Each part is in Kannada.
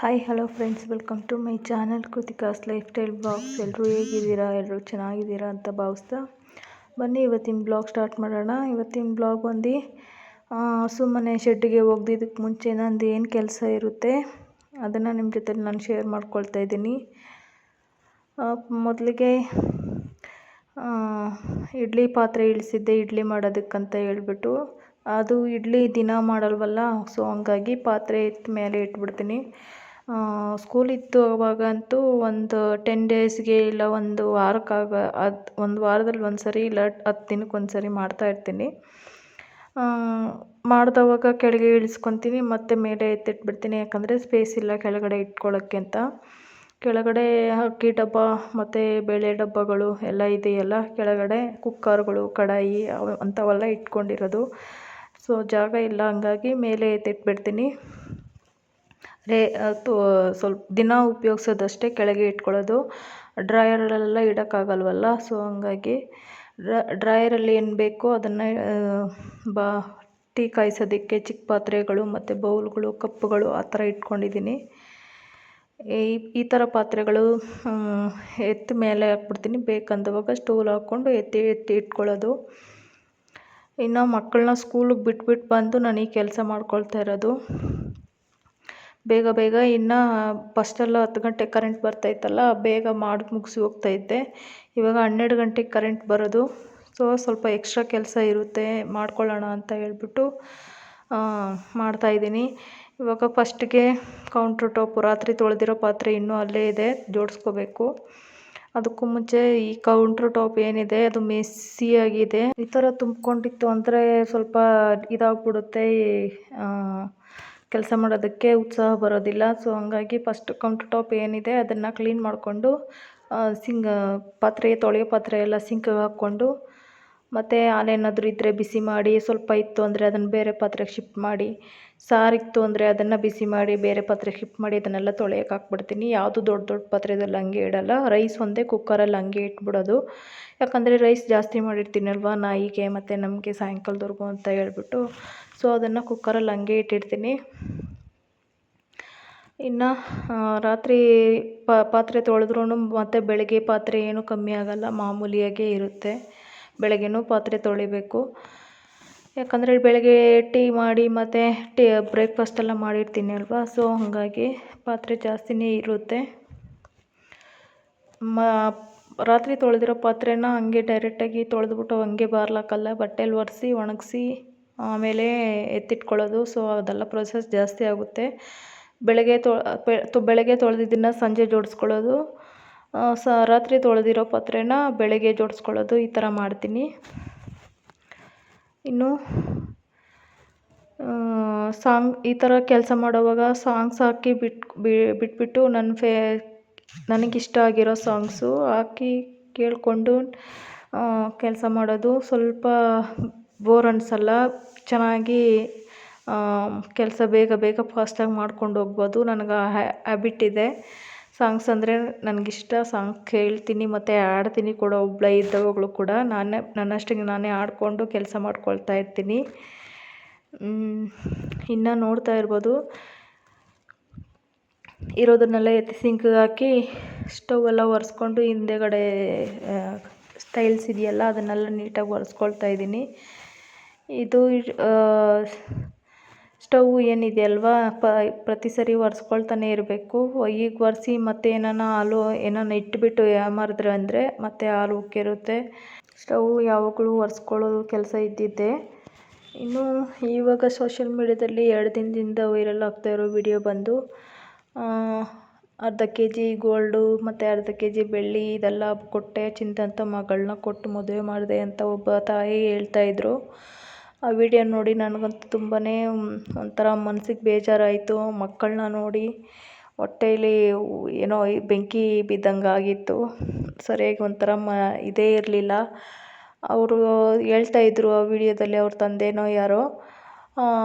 Hi hello friends, welcome to my channel Krithika's lifestyle blogs. ಎಲ್ಲರೂ ಹೇಗಿದ್ದೀರಾ? ಎಲ್ಲರೂ ಚೆನ್ನಾಗಿದ್ದೀರಾ ಅಂತ ಭಾವಿಸ್ತಾ ಬನ್ನಿ ಇವತ್ತಿನ ಬ್ಲಾಗ್ ಸ್ಟಾರ್ಟ್ ಮಾಡೋಣ. ಇವತ್ತಿನ ಬ್ಲಾಗ್ ಬಂದು ಸುಮ್ಮನೆ ಶೆಡ್ಡಿಗೆ ಹೋಗ್ದಿದ್ದಕ್ಕೆ ಮುಂಚೆ ನಂದು ಏನು ಕೆಲಸ ಇರುತ್ತೆ ಅದನ್ನು ನಿಮ್ಮ ಜೊತೆ ನಾನು ಶೇರ್ ಮಾಡ್ಕೊಳ್ತಾ ಇದ್ದೀನಿ. ಮೊದಲಿಗೆ ಇಡ್ಲಿ ಪಾತ್ರೆ ಇಳಿಸಿದ್ದೆ ಇಡ್ಲಿ ಮಾಡೋದಕ್ಕಂತ ಹೇಳ್ಬಿಟ್ಟು. ಅದು ಇಡ್ಲಿ ದಿನ ಮಾಡಲ್ವಲ್ಲ, ಸೊ ಹಂಗಾಗಿ ಪಾತ್ರೆ ಎತ್ತಿ ಮೇಲೆ ಇಟ್ಬಿಡ್ತೀನಿ. ಸ್ಕೂಲ್ ಇತ್ತು ಅವಾಗಂತೂ ಒಂದು 10 ಡೇಸ್ಗೆ ಇಲ್ಲ ಒಂದು ಒಂದು ವಾರದಲ್ಲಿ ಒಂದು ಸರಿ ಇಲ್ಲ 10 ದಿನಕ್ಕೆ ಒಂದು ಸರಿ ಮಾಡ್ತಾಯಿರ್ತೀನಿ. ಮಾಡಿದವಾಗ ಕೆಳಗೆ ಇಳಿಸ್ಕೊತೀನಿ ಮತ್ತು ಮೇಲೆ ಎತ್ತಿಟ್ಬಿಡ್ತೀನಿ. ಯಾಕಂದರೆ ಸ್ಪೇಸ್ ಇಲ್ಲ ಕೆಳಗಡೆ ಇಟ್ಕೊಳ್ಳೋಕ್ಕೆ ಅಂತ. ಕೆಳಗಡೆ ಅಕ್ಕಿ ಡಬ್ಬ ಮತ್ತು ಬೇಳೆ ಡಬ್ಬಗಳು ಎಲ್ಲ ಇದೆಯಲ್ಲ, ಕೆಳಗಡೆ ಕುಕ್ಕರ್ಗಳು, ಕಡಾಯಿ ಅಂಥವೆಲ್ಲ ಇಟ್ಕೊಂಡಿರೋದು. ಸೊ ಜಾಗ ಇಲ್ಲ, ಹಂಗಾಗಿ ಮೇಲೆ ಎತ್ತಿಟ್ಬಿಡ್ತೀನಿ. ಸ್ವಲ್ಪ ದಿನ ಉಪಯೋಗಿಸೋದಷ್ಟೇ ಕೆಳಗೆ ಇಟ್ಕೊಳ್ಳೋದು. ಡ್ರಾಯರಲ್ಲೆಲ್ಲ ಇಡೋಕ್ಕಾಗಲ್ವಲ್ಲ, ಸೊ ಹಂಗಾಗಿ ಡ್ರಾಯರಲ್ಲಿ ಏನು ಬೇಕೋ ಅದನ್ನು ಟೀ ಕಾಯಿಸೋದಕ್ಕೆ ಚಿಕ್ಕ ಪಾತ್ರೆಗಳು ಮತ್ತು ಬೌಲ್ಗಳು, ಕಪ್ಪುಗಳು ಆ ಥರ ಇಟ್ಕೊಂಡಿದ್ದೀನಿ. ಈ ಥರ ಪಾತ್ರೆಗಳು ಎತ್ತಿ ಮೇಲೆ ಹಾಕ್ಬಿಡ್ತೀನಿ. ಬೇಕಂದವಾಗ ಸ್ಟೂಲ್ ಹಾಕ್ಕೊಂಡು ಎತ್ತಿ ಇಟ್ಕೊಳ್ಳೋದು. ಇನ್ನು ಮಕ್ಕಳನ್ನ ಸ್ಕೂಲಿಗೆ ಬಿಟ್ಬಿಟ್ಟು ಬಂದು ನಾನು ಈ ಕೆಲಸ ಮಾಡ್ಕೊಳ್ತಾ ಇರೋದು. ಬೇಗ ಇನ್ನು ಫಸ್ಟೆಲ್ಲ 10 ಗಂಟೆಗೆ ಕರೆಂಟ್ ಬರ್ತಾಯಿತ್ತಲ್ಲ, ಬೇಗ ಮಾಡಿ ಮುಗಿಸಿ ಹೋಗ್ತಾಯಿದ್ದೆ. ಇವಾಗ 12 ಗಂಟೆಗೆ ಕರೆಂಟ್ ಬರೋದು. ಸೊ ಸ್ವಲ್ಪ ಎಕ್ಸ್ಟ್ರಾ ಕೆಲಸ ಇರುತ್ತೆ, ಮಾಡ್ಕೊಳ್ಳೋಣ ಅಂತ ಹೇಳ್ಬಿಟ್ಟು ಮಾಡ್ತಾಯಿದ್ದೀನಿ. ಇವಾಗ ಫಸ್ಟಿಗೆ ಕೌಂಟ್ರ್ ಟಾಪು, ರಾತ್ರಿ ತೊಳೆದಿರೋ ಪಾತ್ರೆ ಇನ್ನೂ ಅಲ್ಲೇ ಇದೆ, ಜೋಡಿಸ್ಕೋಬೇಕು. ಅದಕ್ಕೂ ಮುಂಚೆ ಈ ಕೌಂಟ್ರ್ ಟಾಪ್ ಏನಿದೆ ಅದು ಮೆಸ್ಸಿಯಾಗಿದೆ. ಈ ಥರ ತುಂಬ್ಕೊಂಡಿತ್ತು ಅಂದರೆ ಸ್ವಲ್ಪ ಇದಾಗ್ಬಿಡುತ್ತೆ, ಕೆಲಸ ಮಾಡೋದಕ್ಕೆ ಉತ್ಸಾಹ ಬರೋದಿಲ್ಲ. ಸೊ ಹಂಗಾಗಿ ಫಸ್ಟ್ ಕೌಂಟ್ರ್ ಟಾಪ್ ಏನಿದೆ ಅದನ್ನು ಕ್ಲೀನ್ ಮಾಡಿಕೊಂಡು ತೊಳೆಯೋ ಪಾತ್ರೆ ಎಲ್ಲ ಸಿಂಕಿಗೆ ಹಾಕ್ಕೊಂಡು, ಮತ್ತು ಹಾಲೇನಾದರೂ ಇದ್ದರೆ ಬಿಸಿ ಮಾಡಿ, ಸ್ವಲ್ಪ ಇತ್ತು ಅಂದರೆ ಅದನ್ನು ಬೇರೆ ಪಾತ್ರೆಗೆ ಶಿಫ್ಟ್ ಮಾಡಿ, ಸಾರಿತ್ತು ಅಂದರೆ ಅದನ್ನು ಬಿಸಿ ಮಾಡಿ ಬೇರೆ ಪಾತ್ರೆಗೆ ಶಿಫ್ಟ್ ಮಾಡಿ ಅದನ್ನೆಲ್ಲ ತೊಳೆಯೋಕೆ ಹಾಕ್ಬಿಡ್ತೀನಿ. ಯಾವುದು ದೊಡ್ಡ ಪಾತ್ರೆದಲ್ಲಿ ಹಂಗೆ ಇಡಲ್ಲ. ರೈಸ್ ಒಂದೇ ಕುಕ್ಕರಲ್ಲಿ ಹಂಗೆ ಇಟ್ಬಿಡೋದು. ಯಾಕಂದರೆ ರೈಸ್ ಜಾಸ್ತಿ ಮಾಡಿರ್ತೀನಲ್ವ ನಾಯಿಗೆ ಮತ್ತು ನಮಗೆ ಸಾಯಂಕಾಲದವರೆಗೂ ಅಂತ ಹೇಳ್ಬಿಟ್ಟು, ಸೊ ಅದನ್ನು ಕುಕ್ಕರಲ್ಲಿ ಹಂಗೆ ಇಟ್ಟಿರ್ತೀನಿ. ಇನ್ನು ರಾತ್ರಿ ಪಾತ್ರೆ ತೊಳೆದ್ರೂ ಮತ್ತು ಬೆಳಗ್ಗೆ ಪಾತ್ರೆ ಏನೂ ಕಮ್ಮಿ ಆಗೋಲ್ಲ, ಮಾಮೂಲಿಯಾಗೇ ಇರುತ್ತೆ. ಬೆಳಗ್ಗೆನೂ ಪಾತ್ರೆ ತೊಳಿಬೇಕು. ಯಾಕಂದರೆ ಬೆಳಗ್ಗೆ ಟೀ ಮಾಡಿ ಮತ್ತು ಬ್ರೇಕ್ಫಾಸ್ಟ್ ಎಲ್ಲ ಮಾಡಿರ್ತೀನಿ ಅಲ್ವಾ, ಸೊ ಹಾಗಾಗಿ ಪಾತ್ರೆ ಜಾಸ್ತಿನೇ ಇರುತ್ತೆ. ರಾತ್ರಿ ತೊಳೆದಿರೋ ಪಾತ್ರೆನ ಹಂಗೆ ಡೈರೆಕ್ಟಾಗಿ ತೊಳೆದ್ಬಿಟ್ಟು ಹಂಗೆ ಬಾರ್ಲಾಕಲ್ಲ, ಬಟ್ಟೆಲಿ ಒರೆಸಿ ಒಣಗಿಸಿ ಆಮೇಲೆ ಎತ್ತಿಟ್ಕೊಳ್ಳೋದು. ಸೊ ಅದೆಲ್ಲ ಪ್ರೊಸೆಸ್ ಜಾಸ್ತಿ ಆಗುತ್ತೆ. ಬೆಳಗ್ಗೆ ತೊಳೆದಿದ್ದನ್ನು ಸಂಜೆ ಜೋಡಿಸ್ಕೊಳ್ಳೋದು, ರಾತ್ರಿ ತೊಳೆದಿರೋ ಪಾತ್ರೆನ ಬೆಳಗ್ಗೆ ಜೋಡಿಸ್ಕೊಳ್ಳೋದು, ಈ ಥರ ಮಾಡ್ತೀನಿ. ಇನ್ನು ಈ ಥರ ಕೆಲಸ ಮಾಡೋವಾಗ ಸಾಂಗ್ಸ್ ಹಾಕಿ ಬಿಟ್ಬಿಟ್ಟು ನನಗಿಷ್ಟ ಆಗಿರೋ ಸಾಂಗ್ಸು ಹಾಕಿ ಕೇಳಿಕೊಂಡು ಕೆಲಸ ಮಾಡೋದು. ಸ್ವಲ್ಪ ಬೋರ್ ಅನಿಸಲ್ಲ, ಚೆನ್ನಾಗಿ ಕೆಲಸ ಬೇಗ ಫಾಸ್ಟಾಗಿ ಮಾಡ್ಕೊಂಡು ಹೋಗ್ಬೋದು. ನನಗೆ ಹ್ಯಾಬಿಟ್ ಇದೆ. ಸಾಂಗ್ಸ್ ಅಂದರೆ ನನಗಿಷ್ಟ. ಸಾಂಗ್ ಕೇಳ್ತೀನಿ ಮತ್ತು ಹಾಡ್ತೀನಿ ಕೂಡ. ಒಬ್ಬಳೇ ಇದ್ದವಾಗಲೂ ಕೂಡ ನನ್ನಷ್ಟಕ್ಕೆ ನಾನೇ ಹಾಡ್ಕೊಂಡು ಕೆಲಸ ಮಾಡ್ಕೊಳ್ತಾ ಇರ್ತೀನಿ. ಇನ್ನು ನೋಡ್ತಾ ಇರ್ಬೋದು, ಇರೋದನ್ನೆಲ್ಲ ಎತ್ತಿ ಸಿಂಕಿಗೆ ಹಾಕಿ ಸ್ಟವ್ ಎಲ್ಲ ಒರೆಸ್ಕೊಂಡು ಹಿಂದೆಗಡೆ ಸ್ಟೈಲ್ಸ್ ಇದೆಯಲ್ಲ ಅದನ್ನೆಲ್ಲ ನೀಟಾಗಿ ಒರೆಸ್ಕೊಳ್ತಾ ಇದ್ದೀನಿ. ಇದು ಸ್ಟವ್ ಏನಿದೆಯಲ್ವಾ, ಪ್ರತಿ ಸರಿ ಒರೆಸ್ಕೊಳ್ತಾನೆ ಇರಬೇಕು. ಈಗ ಒರೆಸಿ ಮತ್ತೆ ಏನಾನ ಇಟ್ಬಿಟ್ಟು ಯಾಮಾರಿದ್ರೆ ಅಂದರೆ ಮತ್ತೆ ಹಾಲು ಉಕ್ಕಿರುತ್ತೆ. ಸ್ಟವ್ ಯಾವಾಗಲೂ ಒರೆಸ್ಕೊಳ್ಳೋದು ಕೆಲಸ ಇದ್ದಿದ್ದೆ. ಇನ್ನು ಇವಾಗ ಸೋಷಿಯಲ್ ಮೀಡ್ಯಾದಲ್ಲಿ 2 ದಿನದಿಂದ ವೈರಲ್ ಆಗ್ತಾ ಇರೋ ವಿಡಿಯೋ ಬಂದು ಅರ್ಧ kg ಗೋಲ್ಡು ಮತ್ತು ಅರ್ಧ kg ಬೆಳ್ಳಿ ಇದೆಲ್ಲ ಕೊಟ್ಟೆ, ಚಿಂತಂತ ಮಗಳನ್ನ ಕೊಟ್ಟು ಮದುವೆ ಮಾಡಿದೆ ಅಂತ ಒಬ್ಬ ತಾಯಿ ಹೇಳ್ತಾಯಿದ್ರು. ಆ ವಿಡಿಯೋ ನೋಡಿ ನನಗಂತೂ ತುಂಬಾ ಒಂಥರ ಮನಸ್ಸಿಗೆ ಬೇಜಾರಾಯಿತು. ಮಕ್ಕಳನ್ನ ನೋಡಿ ಹೊಟ್ಟೆಯಲ್ಲಿ ಏನೋ ಬೆಂಕಿ ಬಿದ್ದಂಗೆ ಆಗಿತ್ತು. ಸರಿಯಾಗಿ ಒಂಥರ ಇದೇ ಇರಲಿಲ್ಲ. ಅವರು ಹೇಳ್ತಾಯಿದ್ರು ಆ ವಿಡಿಯೋದಲ್ಲಿ, ಅವ್ರ ತಂದೆನೋ ಯಾರೋ,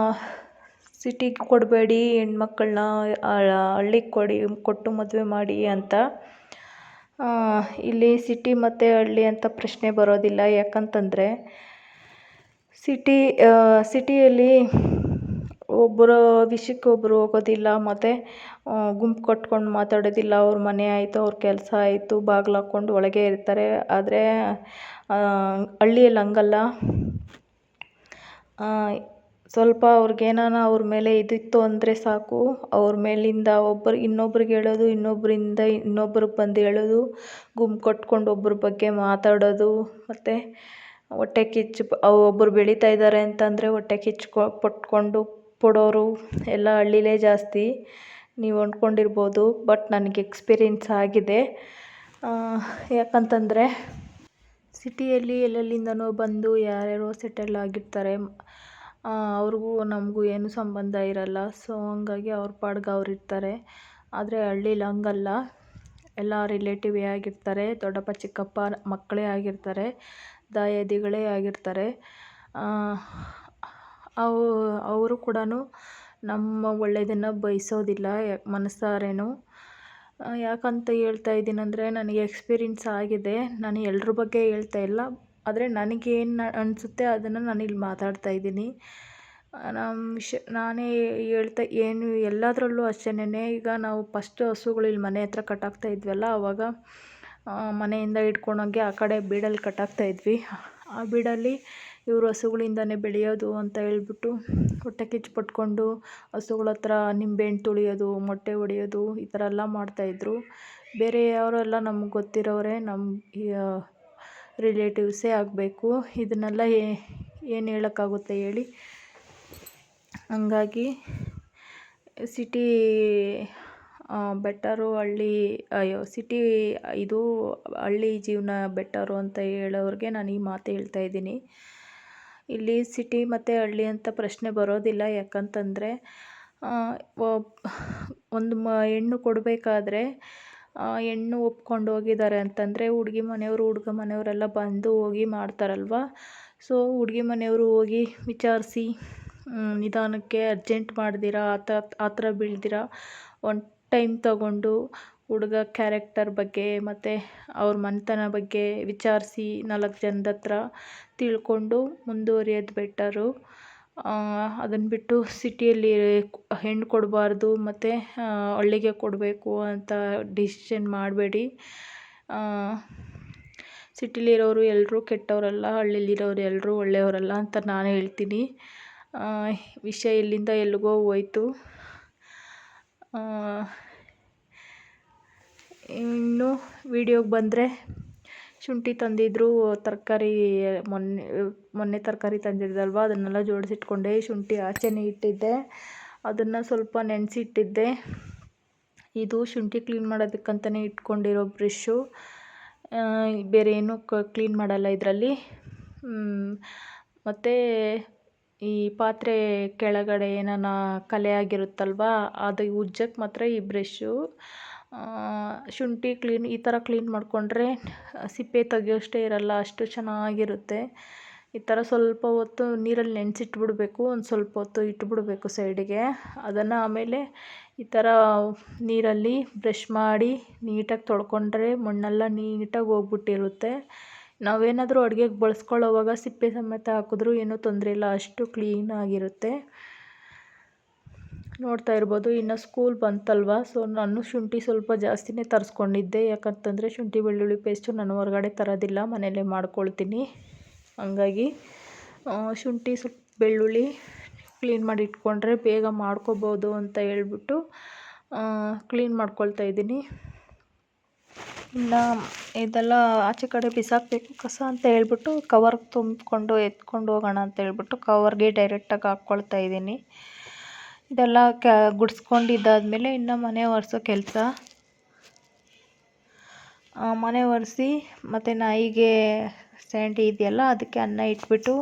ಸಿಟಿಗೆ ಕೊಡಬೇಡಿ ಹೆಣ್ಮಕ್ಕಳನ್ನ, ಹಳ್ಳಿಗೆ ಕೊಟ್ಟು ಮದುವೆ ಮಾಡಿ ಅಂತ. ಇಲ್ಲಿ ಸಿಟಿ ಮತ್ತು ಹಳ್ಳಿ ಅಂತ ಪ್ರಶ್ನೆ ಬರೋದಿಲ್ಲ. ಯಾಕಂತಂದರೆ ಸಿಟಿಯಲ್ಲಿ ಒಬ್ಬರ ವಿಷಯಕ್ಕೆ ಒಬ್ಬರು ಹೋಗೋದಿಲ್ಲ, ಮತ್ತು ಗುಂಪು ಕಟ್ಕೊಂಡು ಮಾತಾಡೋದಿಲ್ಲ. ಅವ್ರ ಮನೆ ಆಯಿತು, ಅವ್ರ ಕೆಲಸ ಆಯಿತು, ಬಾಗಿಲು ಹಾಕ್ಕೊಂಡು ಒಳಗೆ ಇರ್ತಾರೆ. ಆದರೆ ಹಳ್ಳಿಯಲ್ಲಿ ಹಂಗಲ್ಲ. ಸ್ವಲ್ಪ ಅವ್ರಿಗೇನಾನ ಅವ್ರ ಮೇಲೆ ಇದಿತ್ತು ಅಂದರೆ ಸಾಕು, ಅವ್ರ ಮೇಲಿಂದ ಇನ್ನೊಬ್ರಿಗೆ ಹೇಳೋದು, ಇನ್ನೊಬ್ಬರಿಂದ ಇನ್ನೊಬ್ರಿಗೆ ಬಂದು ಹೇಳೋದು, ಗುಂಪು ಕಟ್ಕೊಂಡು ಒಬ್ಬರ ಬಗ್ಗೆ ಮಾತಾಡೋದು, ಮತ್ತು ಹೊಟ್ಟೆ ಕಿಚ್ಚು ಒಬ್ಬರು ಬೆಳೀತಾ ಇದ್ದಾರೆ ಅಂತಂದರೆ ಹೊಟ್ಟೆ ಕಿಚ್ಚು ಪಟ್ಕೊಂಡು ಪಡೋರು ಎಲ್ಲ ಹಳ್ಳಿಲೇ ಜಾಸ್ತಿ. ನೀವು ಅಂದ್ಕೊಂಡಿರ್ಬೋದು, ಬಟ್ ನನಗೆ ಎಕ್ಸ್ಪೀರಿಯೆನ್ಸ್ ಆಗಿದೆ. ಯಾಕಂತಂದರೆ ಸಿಟಿಯಲ್ಲಿ ಎಲ್ಲೆಲ್ಲಿಂದನೋ ಬಂದು ಯಾರ್ಯಾರೋ ಸೆಟಲ್ ಆಗಿರ್ತಾರೆ. ಅವ್ರಿಗೂ ನಮಗೂ ಏನೂ ಸಂಬಂಧ ಇರಲ್ಲ. ಸೊ ಹಂಗಾಗಿ ಅವ್ರ ಪಾಡ್ಗೆ ಅವ್ರು ಇರ್ತಾರೆ. ಆದರೆ ಹಳ್ಳೀಲಿ ಹಂಗಲ್ಲ, ಎಲ್ಲ ರಿಲೇಟಿವೇ ಆಗಿರ್ತಾರೆ. ದೊಡ್ಡಪ್ಪ ಚಿಕ್ಕಪ್ಪ ಮಕ್ಕಳೇ ಆಗಿರ್ತಾರೆ, ದಾಯಾದಿಗಳೇ ಆಗಿರ್ತಾರೆ. ಅವರು ಕೂಡ ನಮ್ಮ ಒಳ್ಳೆಯದನ್ನು ಬಯಸೋದಿಲ್ಲ ಮನಸಾರೇನು. ಯಾಕಂತ ಹೇಳ್ತಾ ಇದ್ದೀನಂದರೆ ನನಗೆ ಎಕ್ಸ್ಪೀರಿಯೆನ್ಸ್ ಆಗಿದೆ. ನಾನು ಎಲ್ರ ಬಗ್ಗೆ ಹೇಳ್ತಾ ಇಲ್ಲ, ಆದರೆ ನನಗೇನು ಅನಿಸುತ್ತೆ ಅದನ್ನು ನಾನಿಲ್ಲಿ ಮಾತಾಡ್ತಾ ಇದ್ದೀನಿ. ನಾನೇ ಏನು ಎಲ್ಲದರಲ್ಲೂ ಅಷ್ಟೇನೆ. ಈಗ ನಾವು ಫಸ್ಟು ಹಸುಗಳು ಇಲ್ಲಿ ಮನೆ ಹತ್ರ ಕಟ್ಟಾಕ್ತಾ ಇದ್ವಲ್ಲ, ಆವಾಗ ಮನೆಯಿಂದ ಹಿಡ್ಕೊಂಡೋಗಿ ಆ ಕಡೆ ಬೀಡಲ್ಲಿ ಕಟ್ಟಾಕ್ತಾ ಇದ್ವಿ. ಆ ಬೀಡಲ್ಲಿ ಇವರು ಹಸುಗಳಿಂದನೇ ಬೆಳೆಯೋದು ಅಂತ ಹೇಳ್ಬಿಟ್ಟು ಹೊಟ್ಟೆ ಕಿಚ್ಚು ಪಟ್ಕೊಂಡು ಹಸುಗಳ ಹತ್ರ ನಿಂಬೆಹಣ್ಣು ತುಳಿಯೋದು, ಮೊಟ್ಟೆ ಹೊಡೆಯೋದು, ಈ ಥರ ಎಲ್ಲ ಮಾಡ್ತಾಯಿದ್ರು. ಬೇರೆ ಯಾರೆಲ್ಲ ನಮ್ಗೆ ಗೊತ್ತಿರೋರೆ, ನಮ್ಮ ರಿಲೇಟಿವ್ಸೇ ಆಗಬೇಕು. ಇದನ್ನೆಲ್ಲ ಏನು ಹೇಳೋಕ್ಕಾಗುತ್ತೆ ಹೇಳಿ. ಹಂಗಾಗಿ ಸಿಟಿ ಬೆಟರು, ಸಿಟಿ ಇದು ಹಳ್ಳಿ ಜೀವನ ಬೆಟರು ಅಂತ ಹೇಳೋರಿಗೆ ನಾನು ಈ ಮಾತು ಹೇಳ್ತಾ ಇದ್ದೀನಿ. ಇಲ್ಲಿ ಸಿಟಿ ಮತ್ತು ಹಳ್ಳಿ ಅಂತ ಪ್ರಶ್ನೆ ಬರೋದಿಲ್ಲ. ಯಾಕಂತಂದರೆ ಒಂದು ಹೆಣ್ಣು ಕೊಡಬೇಕಾದ್ರೆ ಹೆಣ್ಣು ಒಪ್ಕೊಂಡು ಹೋಗಿದ್ದಾರೆ ಅಂತಂದರೆ ಹುಡುಗಿ ಮನೆಯವರು ಹುಡುಗ ಮನೆಯವರೆಲ್ಲ ಬಂದು ಹೋಗಿ ಮಾಡ್ತಾರಲ್ವ. ಸೊ ಹುಡುಗಿ ಮನೆಯವರು ಹೋಗಿ ವಿಚಾರಿಸಿ ನಿಧಾನಕ್ಕೆ ಅರ್ಜೆಂಟ್ ಮಾಡ್ದಿರ ಆ ಥರ ಬೀಳ್ದಿರ ಒಂದು ಟೈಮ್ ತಗೊಂಡು ಹುಡುಗ ಕ್ಯಾರೆಕ್ಟರ್ ಬಗ್ಗೆ ಮತ್ತು ಅವ್ರ ಮನೆತನ ಬಗ್ಗೆ ವಿಚಾರಿಸಿ 4 ಜನದ ಹತ್ರ ತಿಳ್ಕೊಂಡು ಮುಂದುವರಿಯೋದು ಬೆಟರು. ಅದನ್ನು ಬಿಟ್ಟು ಸಿಟಿಯಲ್ಲಿ ಹೆಣ್ಣು ಕೊಡಬಾರ್ದು ಮತ್ತು ಹಳ್ಳಿಗೆ ಕೊಡಬೇಕು ಅಂತ ಡಿಸಿಷನ್ ಮಾಡಬೇಡಿ. ಸಿಟಿಲಿರೋರು ಎಲ್ಲರೂ ಕೆಟ್ಟವರಲ್ಲ, ಹಳ್ಳಿಲಿರೋರು ಎಲ್ಲರೂ ಒಳ್ಳೆಯವರಲ್ಲ ಅಂತ ನಾನು ಹೇಳ್ತೀನಿ. ವಿಷಯ ಇಲ್ಲಿಂದ ಎಲ್ಲಿಗೋ ಹೋಯ್ತು. ಇನ್ನು ವಿಡಿಯೋಗೆ ಬಂದರೆ, ಶುಂಠಿ ತಂದಿದ್ದರು, ತರಕಾರಿ ಮೊನ್ನೆ ತರಕಾರಿ ತಂದಿದ್ದಲ್ವ, ಅದನ್ನೆಲ್ಲ ಜೋಡಿಸಿಟ್ಕೊಂಡೆ. ಶುಂಠಿ ಆಚೆನೇ ಇಟ್ಟಿದ್ದೆ, ಅದನ್ನು ಸ್ವಲ್ಪ ನೆನೆಸಿಟ್ಟಿದ್ದೆ. ಇದು ಶುಂಠಿ ಕ್ಲೀನ್ ಮಾಡೋದಕ್ಕಂತಲೇ ಇಟ್ಕೊಂಡಿರೋ ಬ್ರಷ್ಷು, ಬೇರೆ ಏನೂ ಕ್ಲೀನ್ ಮಾಡಲ್ಲ ಇದರಲ್ಲಿ. ಮತ್ತು ಈ ಪಾತ್ರೆ ಕೆಳಗಡೆ ಏನಾನ ಕಲೆ ಆಗಿರುತ್ತಲ್ವ, ಅದು ಉಜ್ಜಕ್ಕೆ ಮಾತ್ರ ಈ ಬ್ರಷ್ಷು. ಶುಂಠಿ ಈ ಥರ ಕ್ಲೀನ್ ಮಾಡಿಕೊಂಡ್ರೆ ಸಿಪ್ಪೆ ತೆಗಿಯೋಷ್ಟೇ ಇರಲ್ಲ, ಅಷ್ಟು ಚೆನ್ನಾಗಿರುತ್ತೆ. ಈ ಥರ ಸ್ವಲ್ಪ ಹೊತ್ತು ನೀರಲ್ಲಿ ನೆನೆಸಿಟ್ಬಿಡ್ಬೇಕು, ಒಂದು ಸ್ವಲ್ಪ ಹೊತ್ತು ಇಟ್ಬಿಡ್ಬೇಕು ಸೈಡಿಗೆ. ಅದನ್ನು ಆಮೇಲೆ ಈ ಥರ ನೀರಲ್ಲಿ ಬ್ರಷ್ ಮಾಡಿ ನೀಟಾಗಿ ತೊಳ್ಕೊಂಡ್ರೆ ಮಣ್ಣೆಲ್ಲ ನೀಟಾಗಿ ಹೋಗ್ಬಿಟ್ಟಿರುತ್ತೆ. ನಾವೇನಾದರೂ ಅಡುಗೆಗೆ ಬಳಸ್ಕೊಳ್ಳೋವಾಗ ಸಿಪ್ಪೆ ಸಮೇತ ಹಾಕಿದ್ರೂ ಏನೂ ತೊಂದರೆ ಇಲ್ಲ, ಅಷ್ಟು ಕ್ಲೀನಾಗಿರುತ್ತೆ. ನೋಡ್ತಾ ಇರ್ಬೋದು. ಇನ್ನು ಸ್ಕೂಲ್ ಬಂತಲ್ವ, ಸೊ ನಾನು ಶುಂಠಿ ಸ್ವಲ್ಪ ಜಾಸ್ತಿನೇ ತರಿಸ್ಕೊಂಡಿದ್ದೆ. ಯಾಕಂತಂದರೆ ಶುಂಠಿ ಬೆಳ್ಳುಳ್ಳಿ ಪೇಸ್ಟು ನಾನು ಹೊರಗಡೆ ತರೋದಿಲ್ಲ, ಮನೆಯಲ್ಲೇ ಮಾಡ್ಕೊಳ್ತೀನಿ. ಹಂಗಾಗಿ ಶುಂಠಿ ಸ್ವಲ್ಪ ಬೆಳ್ಳುಳ್ಳಿ ಕ್ಲೀನ್ ಮಾಡಿ ಇಟ್ಕೊಂಡ್ರೆ ಬೇಗ ಮಾಡ್ಕೋಬೋದು ಅಂತ ಹೇಳ್ಬಿಟ್ಟು ಕ್ಲೀನ್ ಮಾಡ್ಕೊಳ್ತಾ ಇದ್ದೀನಿ. ಇನ್ನು ಇದೆಲ್ಲ ಆಚೆ ಕಡೆ ಬಿಸಾಕಬೇಕು ಕಸ ಅಂತ ಹೇಳ್ಬಿಟ್ಟು ಕವರ್ಗೆ ತುಂಬಿಕೊಂಡು ಎತ್ಕೊಂಡು ಹೋಗೋಣ ಅಂತ ಹೇಳ್ಬಿಟ್ಟು ಕವರ್ಗೆ ಡೈರೆಕ್ಟಾಗಿ ಹಾಕ್ಕೊಳ್ತಾ ಇದ್ದೀನಿ. ಇದೆಲ್ಲ ಗುಡಿಸ್ಕೊಂಡಿದ್ದಾದಮೇಲೆ ಇನ್ನು ಮನೆ ಒರೆಸೋ ಕೆಲಸ. ಮನೆ ಒರೆಸಿ ಮತ್ತು ನಾಯಿಗೆ ಸ್ಯಾಂಡಿ ಇದೆಯಲ್ಲ, ಅದಕ್ಕೆ ಅನ್ನ ಇಟ್ಬಿಟ್ಟು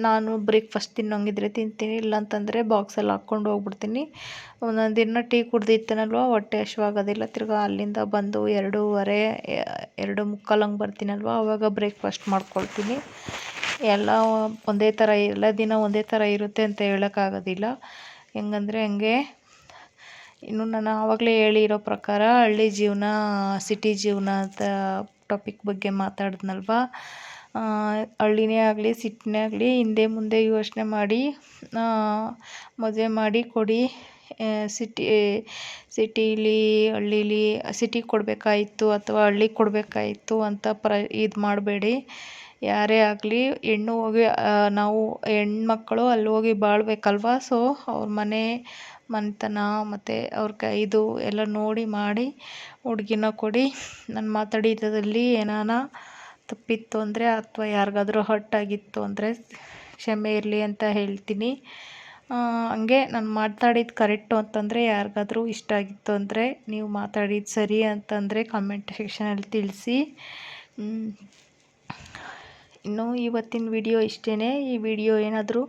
ನಾನು ಬ್ರೇಕ್ಫಾಸ್ಟ್ ತಿನ್ನೋಂಗಿದ್ರೆ ತಿಂತೀನಿ, ಇಲ್ಲಾಂತಂದರೆ ಬಾಕ್ಸಲ್ಲಿ ಹಾಕ್ಕೊಂಡು ಹೋಗ್ಬಿಡ್ತೀನಿ. ಒಂದೊಂದು ದಿನ ಟೀ ಕುಡ್ದಿರ್ತೀನಲ್ವ, ಹೊಟ್ಟೆ ಹಶ್ವಾಗೋದಿಲ್ಲ. ತಿರ್ಗಾ ಅಲ್ಲಿಂದ ಬಂದು 2:30, 2:45 ಹಂಗೆ ಬರ್ತೀನಲ್ವ, ಆವಾಗ ಬ್ರೇಕ್ಫಾಸ್ಟ್ ಮಾಡ್ಕೊಳ್ತೀನಿ. ಎಲ್ಲ ದಿನ ಒಂದೇ ಥರ ಇರುತ್ತೆ ಅಂತ ಹೇಳೋಕ್ಕಾಗೋದಿಲ್ಲ. ಹೆಂಗಂದರೆ ಹಂಗೆ. ಇನ್ನು ನಾನು ಆವಾಗಲೇ ಹೇಳಿರೋ ಪ್ರಕಾರ ಹಳ್ಳಿ ಜೀವನ, ಸಿಟಿ ಜೀವನ ಅಂತ ಟಾಪಿಕ್ ಬಗ್ಗೆ ಮಾತಾಡಿದ್ನಲ್ವ, ಹಳ್ಳಿನೇ ಆಗಲಿ ಸಿಟಿನೇ ಆಗಲಿ ಹಿಂದೆ ಮುಂದೆ ಯೋಚನೆ ಮಾಡಿ ಮದುವೆ ಮಾಡಿ ಕೊಡಿ. ಸಿಟೀಲಿ ಸಿಟಿಗೆ ಕೊಡಬೇಕಾಯಿತ್ತು ಅಥವಾ ಹಳ್ಳಿಗೆ ಕೊಡಬೇಕಾಯಿತ್ತು ಅಂತ ಇದು ಮಾಡಬೇಡಿ. ಯಾರೇ ಆಗಲಿ ಹೆಣ್ಣು ಹೋಗಿ ನಾವು ಹೆಣ್ಮಕ್ಳು ಅಲ್ಲಿ ಹೋಗಿ ಬಾಳ್ಬೇಕಲ್ವ. ಸೊ ಅವ್ರ ಮನೆತನ ಮತ್ತು ಅವ್ರ ಇದು ಎಲ್ಲ ನೋಡಿ ಮಾಡಿ ಹುಡ್ಗಿನ ಕೊಡಿ. ನಾನು ಮಾತಾಡಿದಲ್ಲಿ ಏನಾನ ತಪ್ಪಿತ್ತು ಅಂದರೆ ಅಥವಾ ಯಾರಿಗಾದ್ರೂ ಹರ್ಟ್ ಆಗಿತ್ತು ಅಂದರೆ ಕ್ಷಮೆ ಇರಲಿ ಅಂತ ಹೇಳ್ತೀನಿ. ಹಂಗೆ ನಾನು ಮಾತಾಡಿದ್ದು ಕರೆಕ್ಟು ಅಂತಂದರೆ ಯಾರಿಗಾದ್ರೂ ಇಷ್ಟ ಆಗಿತ್ತು ಅಂದರೆ ನೀವು ಮಾತಾಡಿದ್ದು ಸರಿ ಅಂತಂದರೆ ಕಮೆಂಟ್ ಸೆಕ್ಷನಲ್ಲಿ ತಿಳಿಸಿ. ಇನ್ನು ಇವತ್ತಿನ ವಿಡಿಯೋ ಇಷ್ಟೇ. ಈ ವಿಡಿಯೋ ಏನಾದರೂ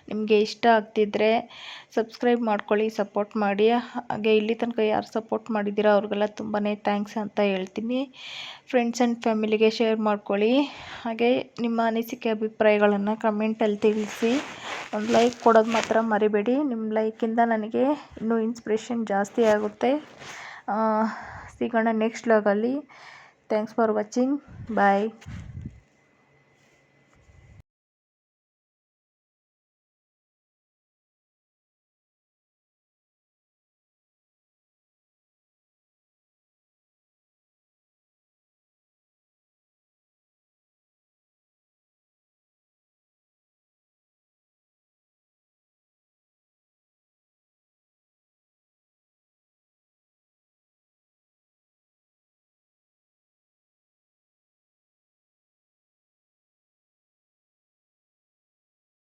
ನಿಮಗೆ ಇಷ್ಟ ಆಗ್ತಿದ್ರೆ ಸಬ್ಸ್ಕ್ರೈಬ್ ಮಾಡ್ಕೊಳ್ಳಿ, ಸಪೋರ್ಟ್ ಮಾಡಿ. ಹಾಗೆ ಇಲ್ಲಿ ತನಕ ಯಾರು ಸಪೋರ್ಟ್ ಮಾಡಿದ್ದೀರಾ ಅವ್ರಿಗೆಲ್ಲ ತುಂಬಾ ಥ್ಯಾಂಕ್ಸ್ ಅಂತ ಹೇಳ್ತೀನಿ. ಫ್ರೆಂಡ್ಸ್ ಆ್ಯಂಡ್ ಫ್ಯಾಮಿಲಿಗೆ ಶೇರ್ ಮಾಡ್ಕೊಳ್ಳಿ. ಹಾಗೆ ನಿಮ್ಮ ಅನಿಸಿಕೆ ಅಭಿಪ್ರಾಯಗಳನ್ನು ಕಮೆಂಟಲ್ಲಿ ತಿಳಿಸಿ. ಒಂದು ಲೈಕ್ ಕೊಡೋದು ಮಾತ್ರ ಮರಿಬೇಡಿ. ನಿಮ್ಮ ಲೈಕಿಂದ ನನಗೆ ಇನ್ನೂ ಇನ್ಸ್ಪಿರೇಷನ್ ಜಾಸ್ತಿ ಆಗುತ್ತೆ. ಸಿಗೋಣ ನೆಕ್ಸ್ಟ್ ವ್ಲಾಗಲ್ಲಿ. Thanks for watching. ಬಾಯ್.